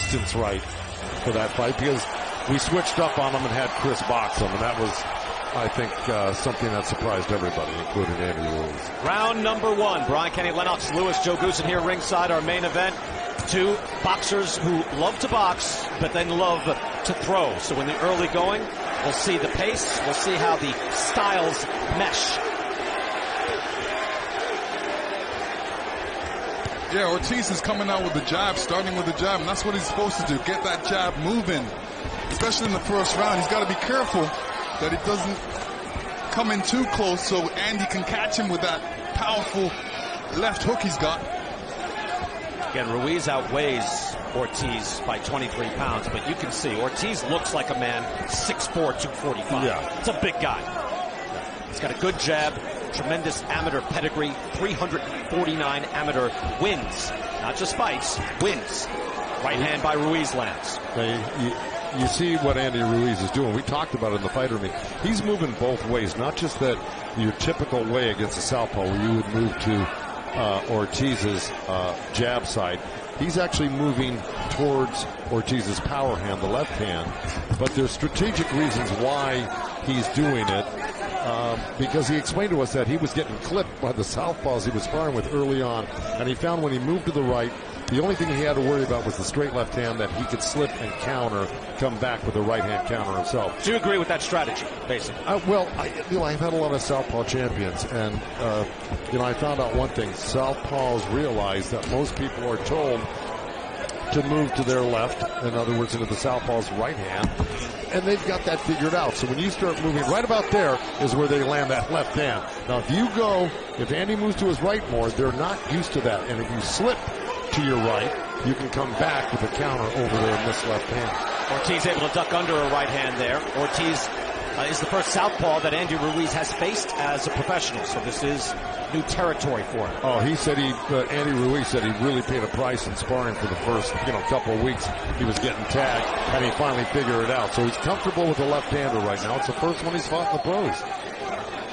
distance right for that fight because we switched up on him and had Chris box him, and that was, I think, something that surprised everybody, including Andy Ruiz. Round number 1. Brian Kenny, Lennox Lewis, Joe Goosen here ringside, our main event. Two boxers who love to box, but then love to throw. So in the early going, we'll see the pace. We'll see how the styles mesh. Yeah, Ortiz is coming out with the jab, starting with the jab, and that's what he's supposed to do, get that jab moving, especially in the first round. He's got to be careful that he doesn't come in too close so Andy can catch him with that powerful left hook he's got. Again, Ruiz outweighs Ortiz by 23 pounds, but you can see Ortiz looks like a man 6'4", 245. Yeah. It's a big guy. He's got a good jab, tremendous amateur pedigree, 349 amateur wins. Not just fights, wins. Right hand by Ruiz lands. You see what Andy Ruiz is doing. We talked about it in the fight room. He's moving both ways, not just that your typical way against a southpaw where you would move to Ortiz's jab side. He's actually moving towards Ortiz's power hand, the left hand. But there's strategic reasons why he's doing it. Because he explained to us that he was getting clipped by the southpaws he was sparring with early on. And he found when he moved to the right, the only thing he had to worry about was the straight left hand that he could slip and counter, come back with a right hand counter himself. Do you agree with that strategy, basically? I've had a lot of southpaw champions, and I found out one thing: southpaws realize that most people are told to move to their left, in other words, into the southpaw's right hand, and they've got that figured out. So when you start moving right about there is where they land that left hand. Now, if Andy moves to his right more, they're not used to that, and if you slip to your right, you can come back with a counter over there in this left hand. Ortiz able to duck under a right hand there. Ortiz is the first southpaw that Andy Ruiz has faced as a professional, so this is new territory for him. Oh, he said Andy Ruiz said he really paid a price in sparring for the first couple of weeks. He was getting tagged, and he finally figured it out. So he's comfortable with the left-hander right now. It's the first one he's fought in the pros.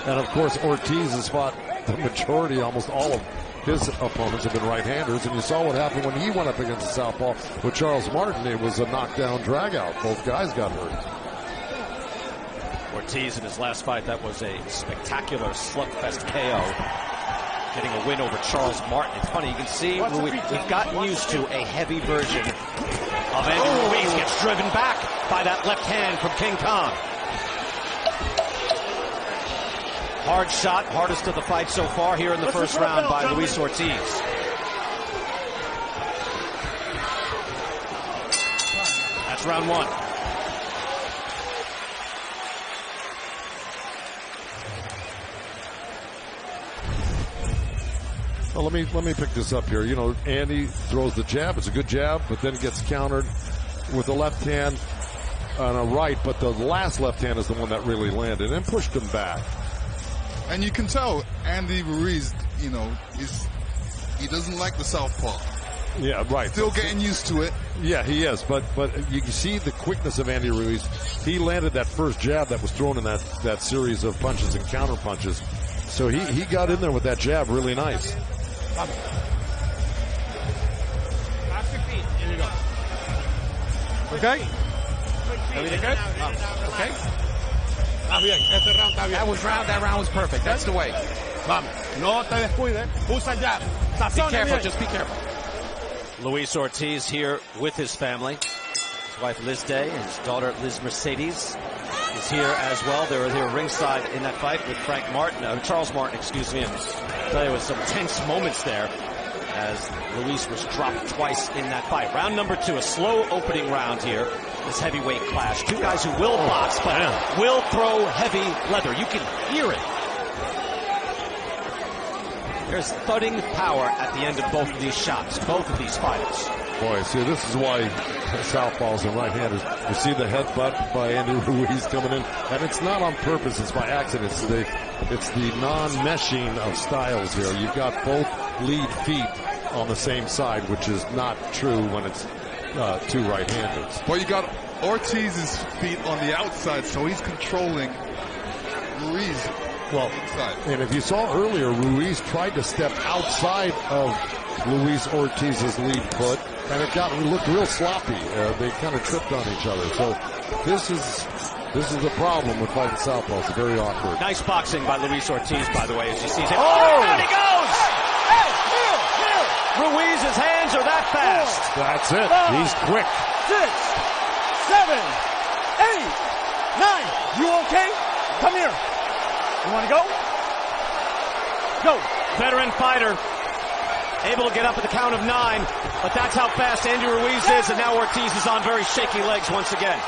And, of course, Ortiz has fought the majority, almost all of his opponents have been right-handers, and you saw what happened when he went up against the southpaw with Charles Martin. It was a knockdown drag-out. Both guys got hurt. Ortiz in his last fight, that was a spectacular slugfest KO, getting a win over Charles Martin. It's funny, you can see we've gotten used to a heavy version of Andy Ruiz gets driven back by that left hand from King Kong. Hard shot, hardest of the fight so far here in the first round by Luis Ortiz. That's round 1. Well, let me pick this up here. Andy throws the jab. It's a good jab, but then gets countered with the left hand on a right, but the last left hand is the one that really landed and pushed him back. And you can tell Andy Ruiz, he doesn't like the southpaw. Yeah, right. Still getting used to it. Yeah, he is. But you can see the quickness of Andy Ruiz. He landed that first jab that was thrown in that series of punches and counter punches. So he got in there with that jab really nice. Okay? Everything good? Okay. That round was perfect. That's the way. No te descuides. Usa el jab. Be careful. Just be careful. Luis Ortiz here with his family. His wife Liz Day and his daughter Liz Mercedes is here as well. They were here ringside in that fight with Charles Martin, excuse me. And I'll tell you, there was some tense moments there as Luis was dropped twice in that fight. Round number 2, a slow opening round here. This heavyweight clash. Two guys who will box, but will throw heavy leather. You can hear it. There's thudding power at the end of both of these shots, both of these fighters. Boy, see, this is why southpaws and right-handers, you see the headbutt by Andy Ruiz coming in, and it's not on purpose, it's by accident. It's the non-meshing of styles here. You've got both lead feet on the same side, which is not true when it's two right-handers. Well, you got Ortiz's feet on the outside, so he's controlling Ruiz. Well, and if you saw earlier, Ruiz tried to step outside of Luis Ortiz's lead foot, and it looked real sloppy. They kind of tripped on each other. So this is the problem with fighting southpaws. It's very awkward. Nice boxing by Luis Ortiz, by the way, as you see him. Oh! Down he goes! Ruiz's hands are that fast. That's it. 5, He's quick. 6, 7, 8, 9. You okay? Come here. You want to go? Go. Veteran fighter, able to get up at the count of 9, but that's how fast Andy Ruiz is, and now Ortiz is on very shaky legs once again.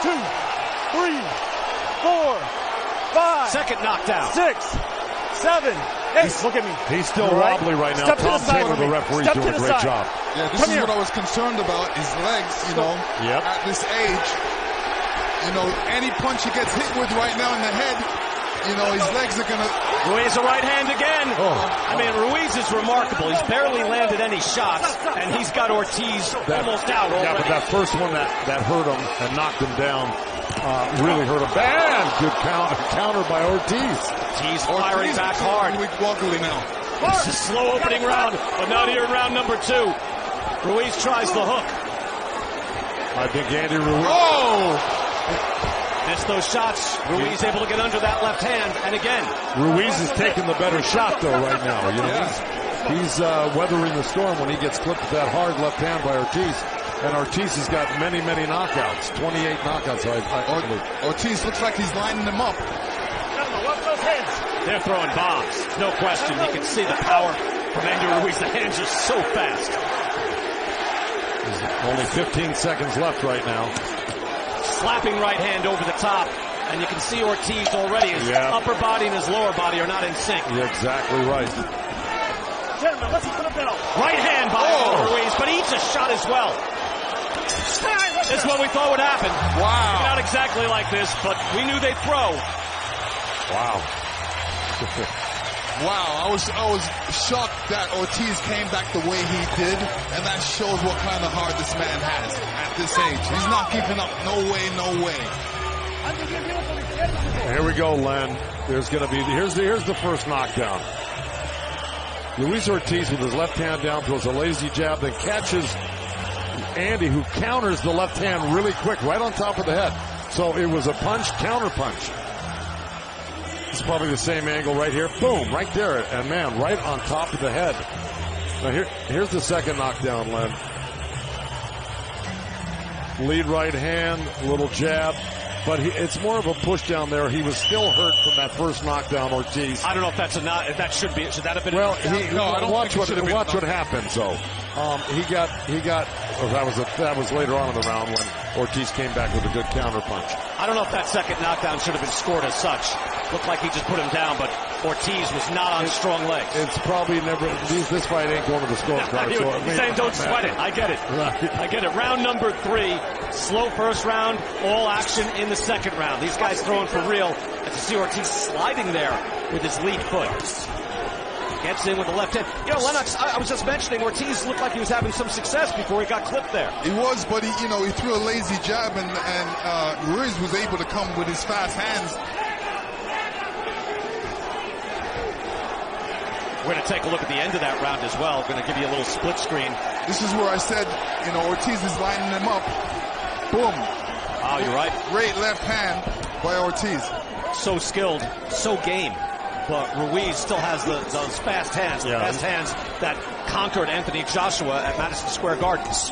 2, 3, 4, 5. Second knockdown. 6, 7, 8. Look at me. He's still Right. wobbly right now. Step to the Tom side Taylor, with the me. referee, Step doing to a the great side. job. Yeah, this Come is here. what I was concerned about, his legs, Yep. at this age. Any punch he gets hit with right now in the head, his legs are going to... Ruiz a right hand again. Oh. I mean, Ruiz is remarkable. He's barely landed any shots, and he's got Ortiz almost out already. Yeah, but that first one that hurt him and knocked him down really hurt him. Bad. Good counter by Ortiz. Ortiz firing back hard. Wobbly now. It's a slow opening round, but not here in round number 2. Ruiz tries the hook. I think Andy Ruiz... Oh! Missed those shots. Ruiz able to get under that left hand, and again. Ruiz is taking the better shot, though, right now. He's weathering the storm when he gets clipped with that hard left hand by Ortiz. And Ortiz has got many, many knockouts. 28 knockouts, I believe. Ortiz looks like he's lining them up. They're throwing bombs. No question. You can see the power from Andy Ruiz. The hands are so fast. There's only 15 seconds left right now. Slapping right hand over the top. And you can see Ortiz already. His upper body and his lower body are not in sync. You're exactly right. Gentlemen, let's put a bell. Right hand by Ruiz, but he eats a shot as well. This is what we thought would happen. Wow. Not exactly like this, but we knew they'd throw. Wow. Wow, I was shocked that Ortiz came back the way he did, and that shows what kind of heart this man has at this age. He's not giving up. No way, no way. Here we go, Len. There's going to be here's the first knockdown. Luis Ortiz with his left hand down throws a lazy jab, then catches Andy, who counters the left hand really quick, right on top of the head. So it was a punch, counter punch. It's probably the same angle right here. Boom, right there. And man, right on top of the head. Now here's the second knockdown, Len. Lead right hand, little jab. But it's more of a push down there. He was still hurt from that first knockdown, Ortiz. I don't know if that's if that should that have been? Well, watch what happened. So he got. That was later on in the round when Ortiz came back with a good counter punch. I don't know if that second knockdown should have been scored as such. Looked like he just put him down, but Ortiz was not on strong legs. It's probably never. This fight ain't going to the scorecard. You're saying don't sweat it. I get it. Right. I get it. Round number 3, slow first round, all action in the second round. These guys throwing for real. As you see Ortiz sliding there with his lead foot. Gets in with the left hand. Lennox, I was just mentioning Ortiz looked like he was having some success before he got clipped there. He was, but he threw a lazy jab, and Ruiz was able to come with his fast hands. We're going to take a look at the end of that round as well. We're going to give you a little split screen. This is where I said, Ortiz is lining them up. Boom. Oh, you're right. Great left hand by Ortiz. So skilled, so game. But Ruiz still has those fast hands, the fast hands that conquered Anthony Joshua at Madison Square Gardens.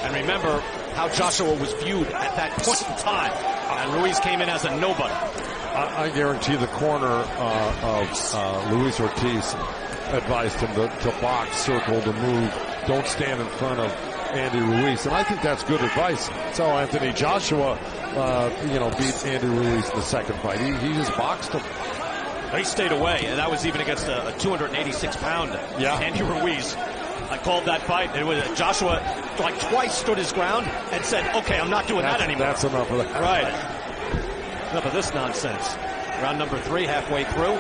And remember how Joshua was viewed at that point in time. And Ruiz came in as a nobody. I guarantee the corner of Luis Ortiz advised him to box, circle, to move. Don't stand in front of Andy Ruiz. And I think that's good advice. That's how Anthony Joshua, beat Andy Ruiz in the second fight. He just boxed him. He stayed away, and that was even against a 286-pound Andy Ruiz. I called that fight. It was Joshua twice stood his ground and said, "Okay, I'm not doing that anymore." That's enough of that. Right. Enough of this nonsense. Round number 3, halfway through.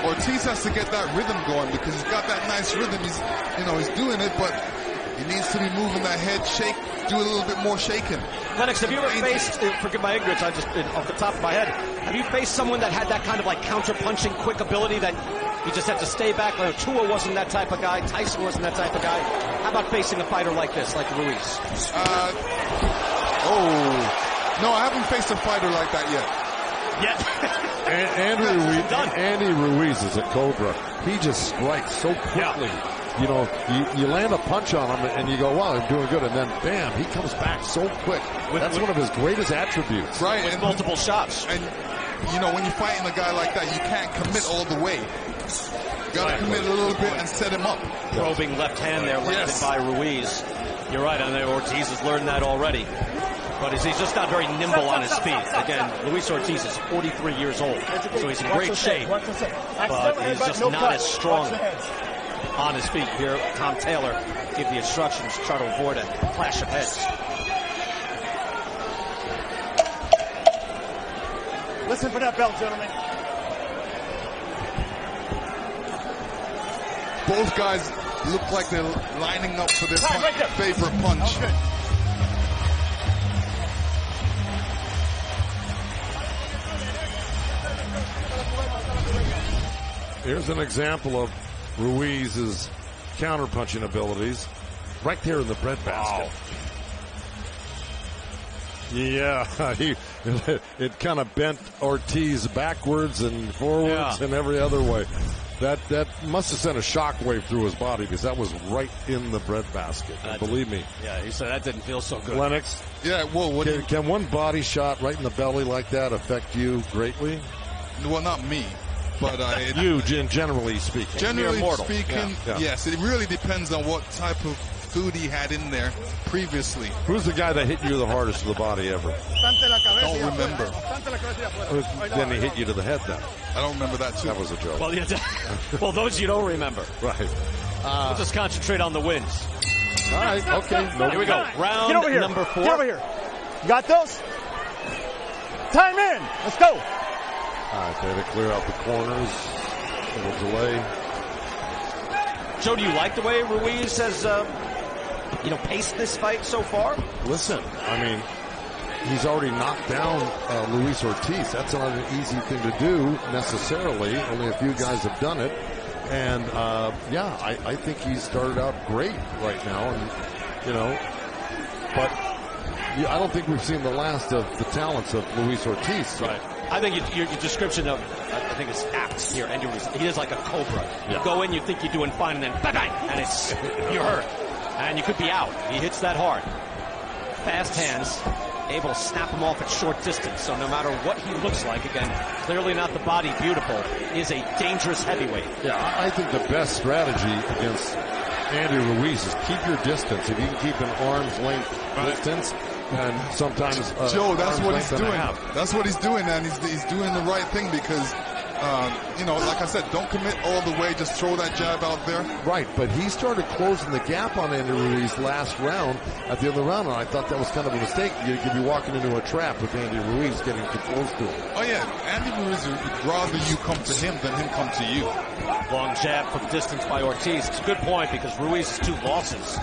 Ortiz has to get that rhythm going because he's got that nice rhythm. He's doing it, but he needs to be moving that head, do a little bit more shaking. Lennox, have you ever faced, forgive my ignorance, off the top of my head, have you faced someone that had that kind of counter-punching quick ability that You just have to stay back. Tua wasn't that type of guy. Tyson wasn't that type of guy. How about facing a fighter like this, like Ruiz? No, I haven't faced a fighter like that yet. Andy Ruiz is a cobra. He just strikes so quickly. Yeah. You know, you land a punch on him and you go, wow, I'm doing good. And then, bam, he comes back so quick. That's one of his greatest attributes. Right. With multiple shots. And, you know, when you're fighting a guy like that, you can't commit all the way. You got to commit a little bit and set him up. Probing left hand there landed by Ruiz. You're right, I know Ortiz has learned that already. But he's just not very nimble on his feet. Again, Luis Ortiz is 43 years old, so he's in great shape. But he's just not as strong on his feet. Here, Tom Taylor give the instructions to try to avoid a clash of heads. Listen for that bell, gentlemen. Both guys look like they're lining up for their favorite punch. Okay. Here's an example of Ruiz's counter-punching abilities right there in the breadbasket. Wow. Yeah, it kind of bent Ortiz backwards and forwards and every other way. That must have sent a shockwave through his body because that was right in the breadbasket. Believe me. Yeah, he said that didn't feel so good. Lennox? Yeah, well, can one body shot right in the belly like that affect you greatly? Well, not me. But you, generally speaking. Generally speaking, yes. It really depends on what type of food he had in there previously. Who's the guy that hit you the hardest to the body ever? Don't remember. Then he hit you to the head then. I don't remember that too. That was a joke. Well, well, those you don't remember. Right. We'll just concentrate on the wins. All right, okay. Here we go. Round number 4. Get over here. You got those? Time in. Let's go. All right, they had to clear out the corners. A little delay. Joe, do you like the way Ruiz has, paced this fight so far? Listen, I mean, he's already knocked down Luis Ortiz. That's not an easy thing to do necessarily. Only a few guys have done it. And, I think he's started out great right now. And, but I don't think we've seen the last of the talents of Luis Ortiz. Right. I think your description of, I think it's apt here. Andy Ruiz, he is like a cobra. You go in, you think you're doing fine, and then bang, and you're hurt. And you could be out. He hits that hard. Fast hands, able to snap him off at short distance. So no matter what he looks like, again, clearly not the body beautiful, is a dangerous heavyweight. Yeah, I think the best strategy against Andy Ruiz is keep your distance. If you can keep an arm's length distance, and sometimes Joe, that's what he's doing. That's what he's doing, and he's doing the right thing because, like I said, don't commit all the way. Just throw that jab out there. Right, but he started closing the gap on Andy Ruiz last round at the end of the round, and I thought that was kind of a mistake. You could be walking into a trap with Andy Ruiz getting too close to him. Oh yeah, Andy Ruiz would rather you come to him than him come to you. Long jab from distance by Ortiz. It's a good point because Ruiz's 2 losses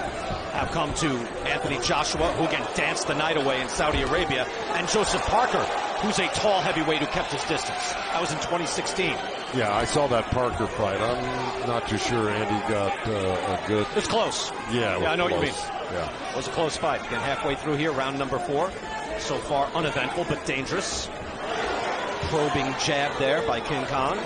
have come to Anthony Joshua, who again danced the night away in Saudi Arabia, and Joseph Parker, who's a tall heavyweight who kept his distance. That was in 2016. Yeah, I saw that Parker fight. I'm not too sure Andy got a good... It's close. Yeah, I know what you mean. Yeah. It was a close fight. Again, halfway through here, round number 4. So far, uneventful but dangerous. Probing jab there by King Kong.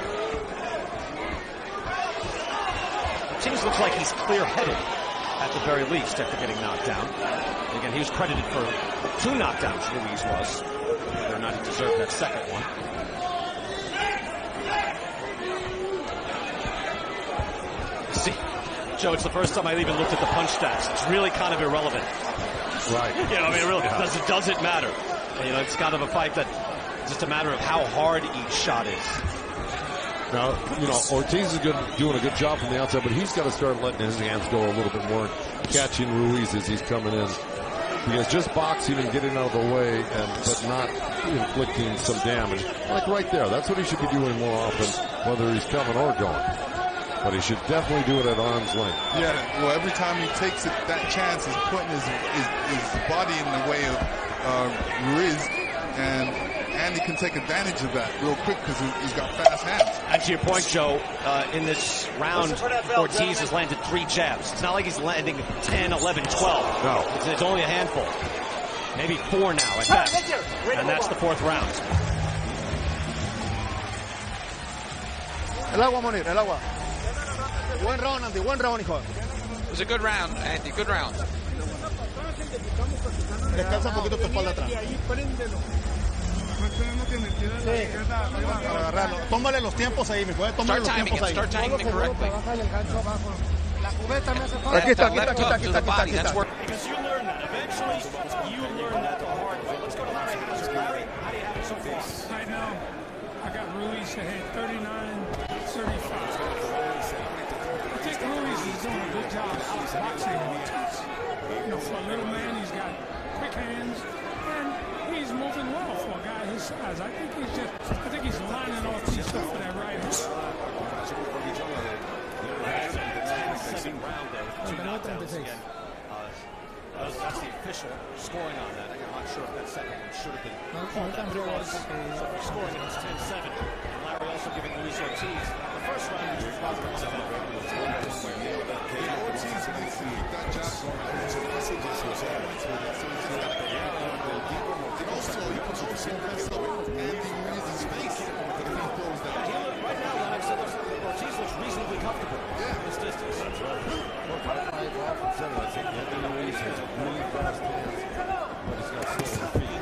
Ortiz looks like he's clear-headed, at the very least, after getting knocked down. Again, he was credited for 2 knockdowns, Ruiz was. Whether or not he deserved that second one. See, Joe, it's the first time I even looked at the punch stats. It's really kind of irrelevant. Right. It really doesn't matter. It's kind of a fight that it's just a matter of how hard each shot is. Now, Ortiz is doing a good job from the outside, but he's got to start letting his hands go a little bit more, catching Ruiz as he's coming in. Because just boxing and getting out of the way, but not inflicting some damage. Like right there, that's what he should be doing more often, whether he's coming or going. But he should definitely do it at arm's length. Yeah, well, every time he takes that chance, he's putting his body in the way of Ruiz. And Andy can take advantage of that real quick because he's got fast hands. And to your point, Joe, in this round, Ortiz has landed 3 jabs. It's not like he's landing 10, 11, 12. No. It's only a handful. Maybe 4 now at best. And that's the 4th round. El agua, Monir, el agua. Buen round, Andy. Buen round, hijo. It was a good round, Andy. Good round. Descansa un poquito tu espalda atrás. Para agarrarlo. Tómale los tiempos ahí, mi joven. Tómale los tiempos ahí. Start timing it correctly. Aquí está, aquí está, aquí está, aquí está, aquí está. Because you learn that. Eventually, you learn that the hard way. Let's go to Larry Hauser. Larry, how do you have it so far? Right now, I got Ruiz ahead 39-35. I think Ruiz is doing a good job boxing Ortiz. You know, for a little man, he's got quick hands, and he's moving well for a guy his size. I think he's lining Ortiz up for that right hook. Round there with 2 knockdowns again. That's the official scoring on that. I'm not sure if that second one should have been called that, but it was. So for scoring, it was 10-7. And Larry also giving Luis Ortiz the first round, which was probably one of them. Ortiz needs to keep that jab going. And also, he puts Ortiz up Andy Ruiz's face if he throws that. Right now, Lennox said Ortiz looks reasonably comfortable in this distance. That's right. I think Andy Ruiz has really fast hands, but he's got slower feet.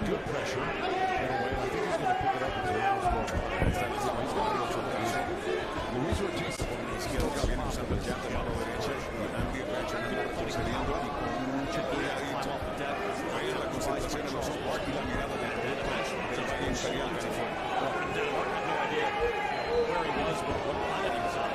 Good pressure. Anyway, I think he's going to pick it up as the rounds go on. He's going to go to Luis Ortiz. Izquierda viene usando el jab de mano derecha y Andy reaccionando, retrocediendo y con mucho cuidadito. Ahí la concentración en los ojos y la mirada del Valle Imperial California. Where he was, but what planet he was on.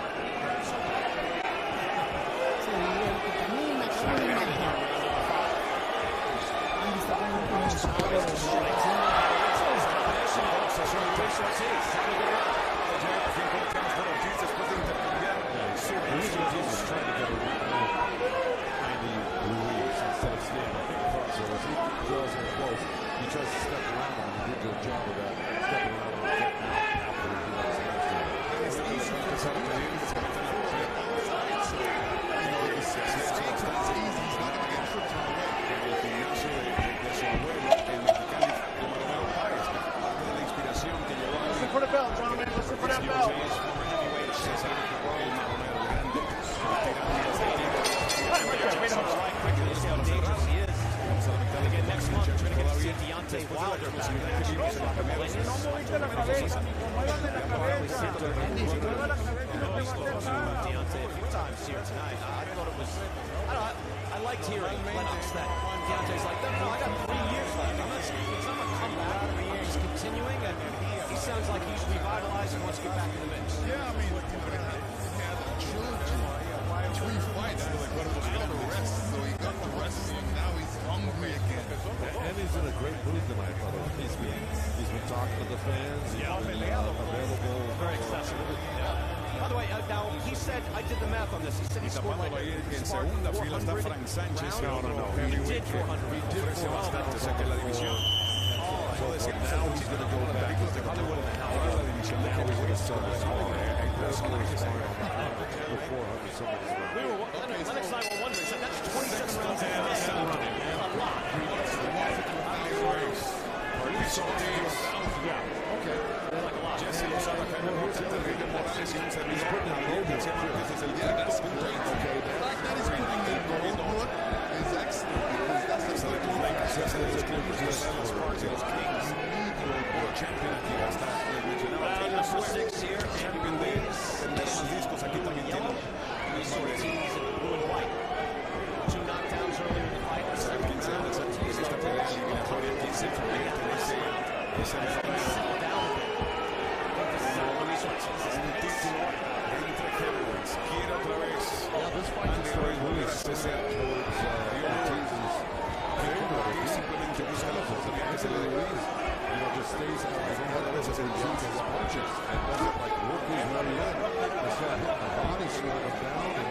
I liked hearing Lennox that Deontay's like, no, I got 3 years left. It's not a comeback. He's continuing, and he sounds like he's revitalized and wants to get back in the mix. Yeah, I mean, he had a trilogy, 3 fights, out of rest, so he got the rest, and now he's hungry again. And he's in a great mood tonight, by the way. He's been talking to the fans. He's been available. Very accessible. By the way, now he said, I did the math on this. He said he scored like en segunda fila está Frank Sánchez. No. He did 400. He did 400. Saque la división. So now he's going to go back to the Hollywood and now he's going to start his Lennox and I were wondering, so that's 27 rounds a lot. Yeah, okay. Jesse Lozada cae en boxe ante Ricky Morales y un servicio a la distancia. Ese es el The fact that he's putting in the road hook is excellent because that's the sort of thing that says that it's going to be los Sparks y los Kings. El champion aquí hasta Round number 6 here. champion de los discos aquí también tiene. Luis Ortiz and blue and white. 2 knockdowns earlier in the fight. Esta pelea eliminatoria 15 en febrero de ese Settle down a bit. I think this is Luis Ortiz. un título entre Anthony Ruiz, just stays out his own veces and shoots his punches and doesn't work his way in. They start hitting the body, slowing him down, and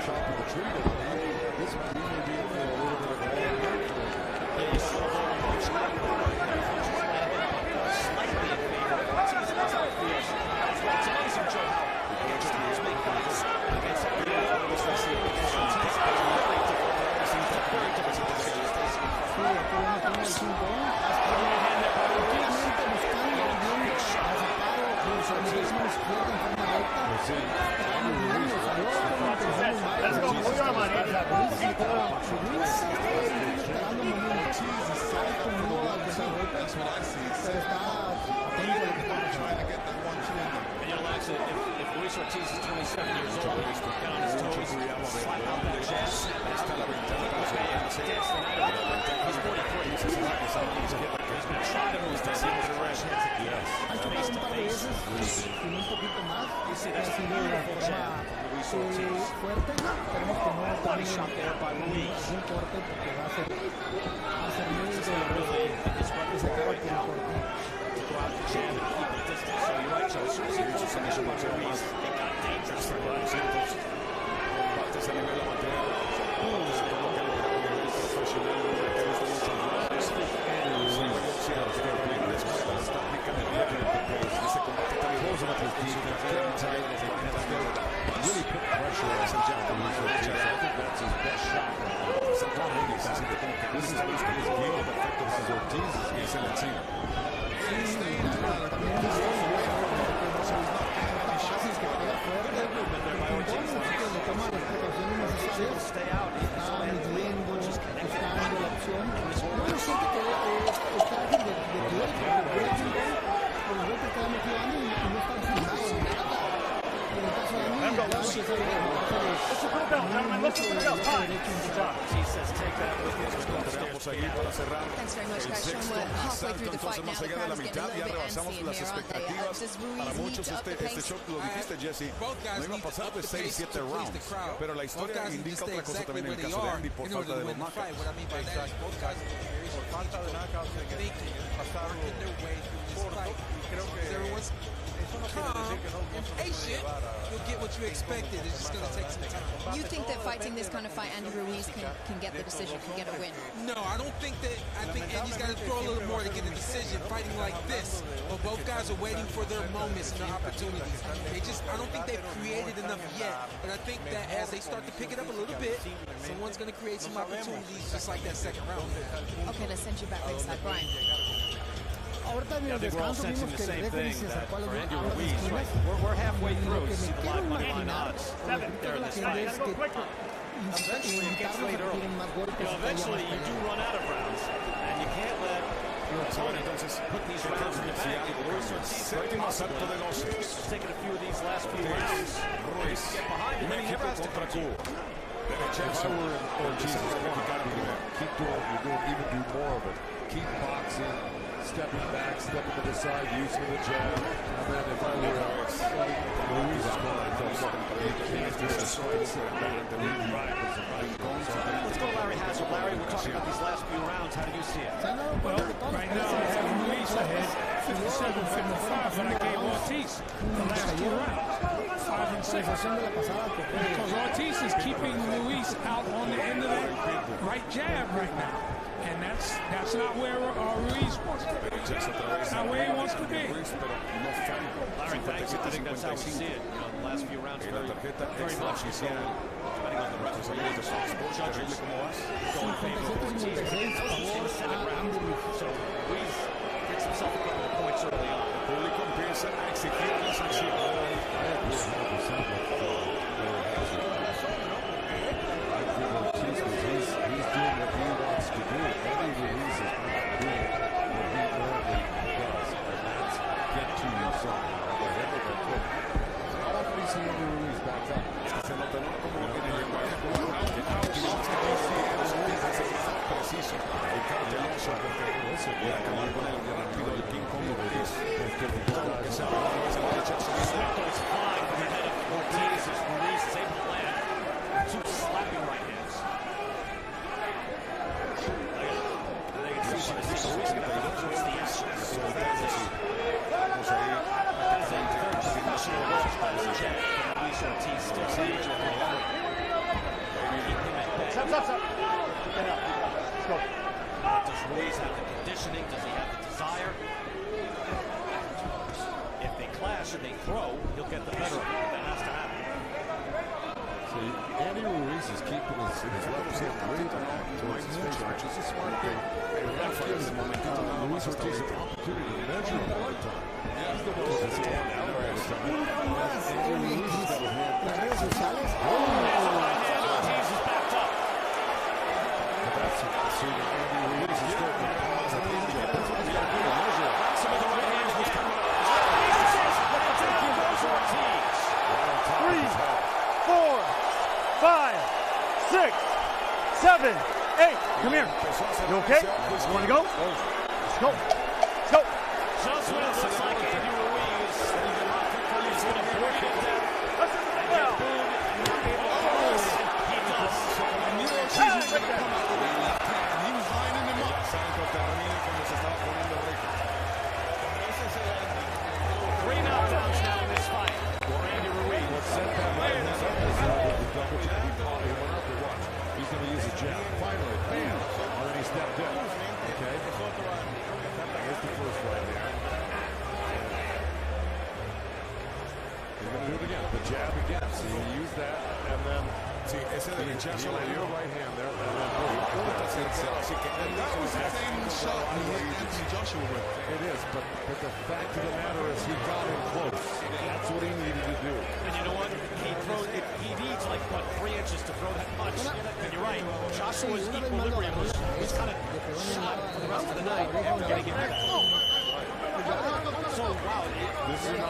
chopping the tree down. This may be in for a little bit of a That's what I see. Trying to get that 1-2. And Alexa, if Luis Ortiz is 27 years old, he's got on his toes, slap on the chest, he's 43. He's going to try to move this. He was arrested. Yes. Face to face. You see, that's a beautiful jab from Luis Ortiz. Body shot there by Ruiz. His weapons are right now to go out and jab and keep the distance. So you're right, Joe. As soon as he goes submission by Ruiz, it got dangerous for Ruiz. Closing up his defense, getting tight, really put pressure on Luis Ortiz. I think that's his best shot. This is his game of effectiveness. Ortiz is in the team. Stay out. Thanks very much, guys. Sean, we're halfway through the fight now. The crowd is getting a little bit antsy in here, aren't they? Does Ruiz need to up the pace? Both guys need to up the pace to please the crowd. Both guys need to stay exactly where they are in order to win the fight. What I mean by that is both guys need to be very strategic, thinking, working their way through this fight. If everyone's calm and patient, you'll get what you expected. It's just going to take some time. You think that fighting this kind of fight, Andy Ruiz can get the decision, can get a win? No, I don't think that. I think Andy's got to throw a little more to get a decision fighting like this. But both guys are waiting for their moments and their opportunities. I don't think they've created enough yet. But I think that as they start to pick it up a little bit, someone's going to create some opportunities just like that second round. Okay, let's send you back ringside, Brian. I think we're all sensing the same thing that for Andy Ruiz, right? We're halfway through. You see the live money line odds there in this fight. Eventually, it gets late early. Eventually, you do run out of rounds, and you can't let your opponent put these rounds in the bag. Luis Ortiz has taken a few of these last few rounds. Ruiz get behind him, and he never has to come to. If I were in Ortiz's corner, I'd be keep doing what you're doing, even do more of it. Keep boxing, stepping back, stepping to the side, using the jab. And then if I were Ruiz's corner, I'd tell somebody, you can't do this. Let's go to Larry Hassel. Larry, we're talking about these last few rounds. How do you see it? Well, right now I have Ruiz ahead, 57-55, but I gave Ortiz the last two rounds, 5 and 6. Because Ortiz is keeping Ruiz out on the end of that right jab right now. And that's not where Ruiz wants to be. That's not where he wants to be. Larry, thanks. I think that's how we see it. The last few rounds very much so. Depending on the referee, the judges go in favor of Ortiz. In the second round, so Ruiz gets himself a couple of points early on. Público empieza a exigir la sanción. He's doing what he wants to do. Andy Ruiz is not doing what he normally does, and that's get to you somehow. How often do you see Andy Ruiz back up? Se lo tenemos como en el lenguaje preciso, el cauteloso, y acabar con el rápido del ping pong de Ruiz. Goes flying from the head of Ortiz as Ruiz is able to land two slapping right hands. Luis Ortiz still saying does Ruiz have the conditioning? Does he have the desire? If they clash and they throw, he'll get the better of it. That has to happen. See, Andy Ruiz is keeping his left hip way back towards his face, which is a smart thing. That gives Luis Ortiz an opportunity to measure him all the time. He's the one who's standing out all the time. Andy Ruiz has got a hand back. Ortiz is backed up. But that's so Andy Ruiz is starting to pause. I think that's what he's got to do to measure him. Some of the right hand is coming up. Ortiz. 3, 4, 5, 6, 7, 8. Come here. You okay? You want to go? Let's go. Let's go. Just when it looks like Andy Ruiz is going to break it down. And get booed. He does. He was lining him up. 3 knockdowns now in this fight for Andy Ruiz. He's going to use a jab. Finally, bam! And then he stepped in. Okay? Here's the first right there. He's going to do it again. The jab again. So you use that, and then he will your right hand there, and then boom. That was the same shot he hit Anthony Joshua with. It is, but the fact of the matter is he got in close. That's what he needed to do. And you know what? He needs like, what, 3 inches to throw that punch. And you're right. Joshua's equilibrium was kind of shot for the rest of the night. Getting it back. So, wow. This is an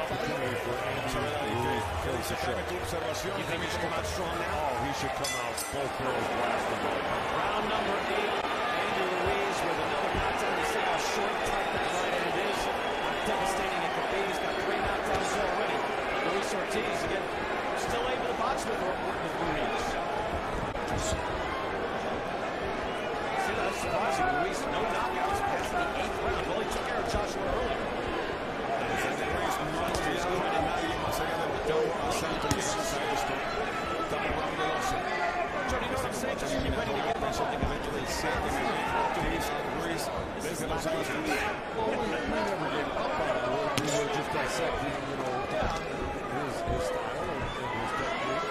opportunity for Andy Ruiz to finish the show. You think he should come out strong now? Oh, he should come out both barrels blasting. Round number 8. Andy Ruiz with another knockdown. You see how short, tight that right hand is. How devastating it could be. He's got 3 knockdowns already. Luis Ortiz again, still able to box with Ruiz. See, that's surprising. Ruiz, no knockouts past the 8th round. Well, he took care of Joshua earlier. Jordan, you know what I'm saying? Just be ready to get that something eventually. We were just dissecting, you know, his style and his technique and his game plan.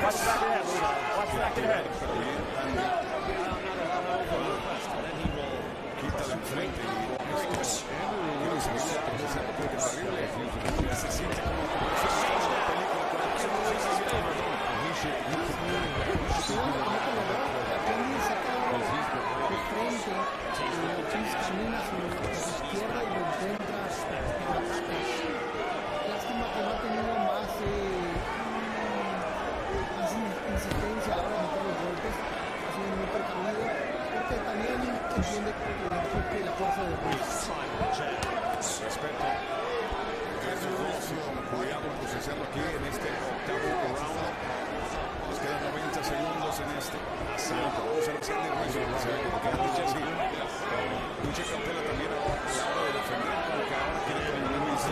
Watch back ahead, Luis. Watch back ahead. Then he will Quita de enfrente Lástima que no ha tenido más insistencia ahora en meter los golpes. Ha sido muy precavido porque también entiende que la fuerza de Ruiz. Respeto. Cuidado en procesarlo aquí en este octavo round. Nos quedan 90 segundos en este asalto. Vamos a ver si Andy Ruiz mucha cautela también a la hora de defender, porque ahora quiere que el Ruiz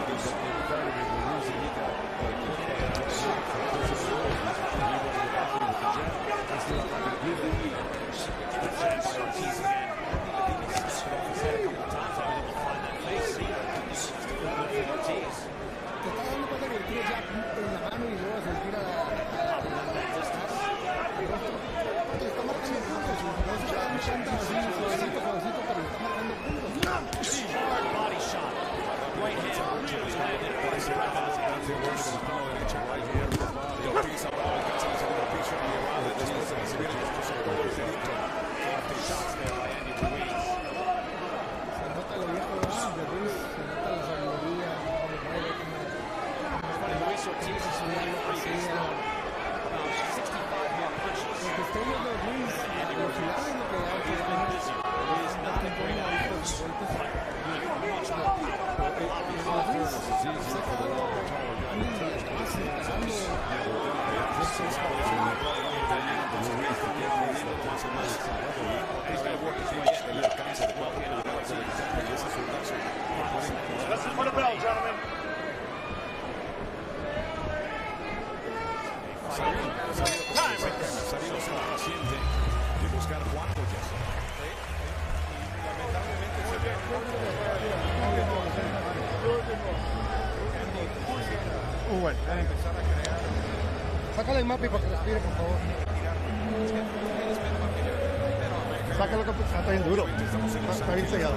hace más y otra vez Ortiz el alcance de cualquier lugar del campo y ese zurdazo Put a bell, gentlemen. Sabido ser paciente y buscar cuánto ya. Lamentablemente se ve Bueno, sácale el mapa y para que respire, por favor. Sácalo que está bien duro. Está bien sellado.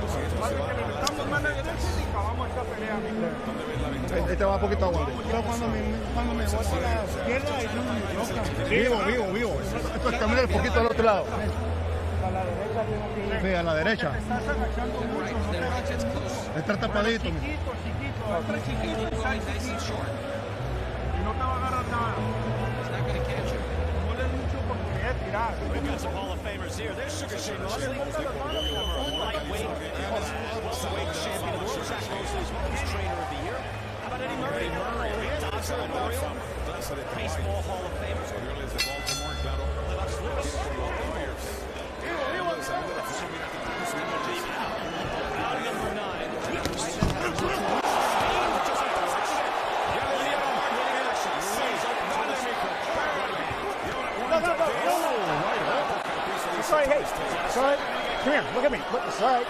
Este va un poquito agua. Yo cuando me voy a la izquierda, vivo. Esto es caminar un poquito al otro lado. A la derecha tengo que ir. Sí, a la derecha. Estás agachando mucho, no te agaches. Está tapadito. Chiquito. Y no te va a agarrar nada. No le mucho oportunidad de tirar. We've got some Hall of Famers here. There's Sugar Shane Mosley, lightweight, welterweight champion of the world. Jack Mosley's women's trainer of the year. How about Eddie Murray? Dodger Memorial, baseball Hall of Famers. Orioles de Baltimore, claro. Number 9. Sorry, hey, sorry. Come here, look at me. Look, sorry.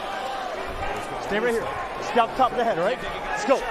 Stay right here. Scalp top of the head, all right? Let's go.